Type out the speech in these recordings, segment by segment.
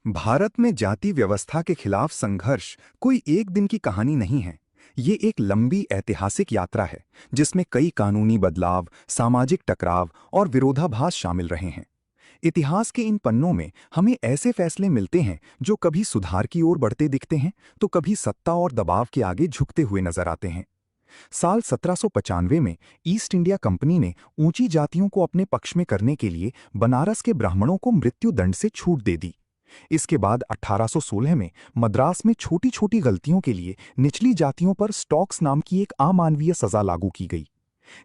भारत में जाति व्यवस्था के खिलाफ संघर्ष कोई एक दिन की कहानी नहीं है। ये एक लंबी ऐतिहासिक यात्रा है जिसमें कई कानूनी बदलाव, सामाजिक टकराव और विरोधाभास शामिल रहे हैं। इतिहास के इन पन्नों में हमें ऐसे फैसले मिलते हैं जो कभी सुधार की ओर बढ़ते दिखते हैं तो कभी सत्ता और दबाव के आगे झुकते हुए नजर आते हैं। साल 1795 में ईस्ट इंडिया कंपनी ने ऊंची जातियों को अपने पक्ष में करने के लिए बनारस के ब्राह्मणों को मृत्यु दंड से छूट दे दी। इसके बाद 1816 में मद्रास में छोटी छोटी गलतियों के लिए निचली जातियों पर स्टॉक्स नाम की एक अमानवीय सजा लागू की गई।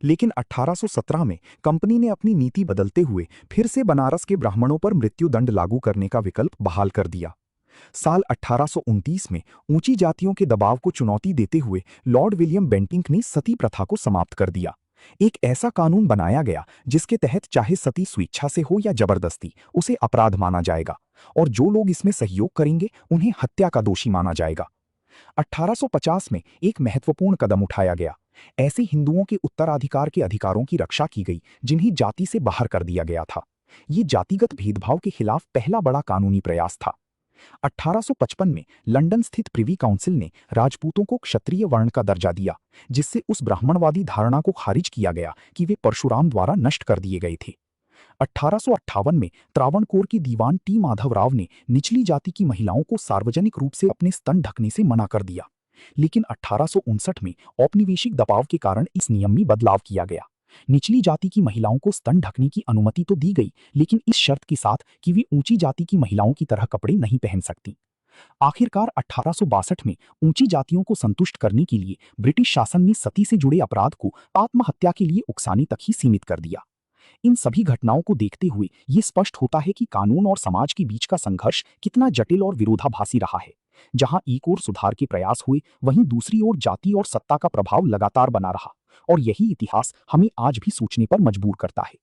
लेकिन 1817 में कंपनी ने अपनी नीति बदलते हुए फिर से बनारस के ब्राह्मणों पर मृत्यु दंड लागू करने का विकल्प बहाल कर दिया। साल 1829 में ऊंची जातियों के दबाव को चुनौती देते हुए लॉर्ड विलियम बेंटिंक ने सती प्रथा को समाप्त कर दिया। एक ऐसा कानून बनाया गया जिसके तहत चाहे सती स्वेच्छा से हो या जबरदस्ती, उसे अपराध माना जाएगा और जो लोग इसमें सहयोग करेंगे उन्हें हत्या का दोषी माना जाएगा। 1850 में एक महत्वपूर्ण कदम उठाया गया। ऐसे हिंदुओं के उत्तराधिकार के अधिकारों की रक्षा की गई जिन्हें जाति से बाहर कर दिया गया था। ये जातिगत भेदभाव के खिलाफ पहला बड़ा कानूनी प्रयास था। 1855 में लंदन स्थित प्रिवी काउंसिल ने राजपूतों को क्षत्रिय वर्ण का दर्जा दिया, जिससे उस ब्राह्मणवादी धारणा को खारिज किया गया कि वे परशुराम द्वारा नष्ट कर दिए गए थे। 1858 में त्रावणकोर की दीवान टी माधवराव ने निचली जाति की महिलाओं को सार्वजनिक रूप से अपने स्तन ढकने से मना कर दिया। लेकिन 1859 में औपनिवेशिक दबाव के कारण इस नियम में बदलाव किया गया। निचली जाति की महिलाओं को स्तन ढकने की अनुमति तो दी गई, लेकिन इस शर्त के साथ कि वे ऊंची जाति की महिलाओं की तरह कपड़े नहीं पहन सकती। आखिरकार 1862 में ऊंची जातियों को संतुष्ट करने के लिए ब्रिटिश शासन ने सती से जुड़े अपराध को आत्महत्या के लिए उकसाने तक ही सीमित कर दिया। इन सभी घटनाओं को देखते हुए ये स्पष्ट होता है कि कानून और समाज के बीच का संघर्ष कितना जटिल और विरोधाभासी रहा है। जहां एक ओर सुधार के प्रयास हुए, वहीं दूसरी ओर जाति और सत्ता का प्रभाव लगातार बना रहा, और यही इतिहास हमें आज भी सोचने पर मजबूर करता है।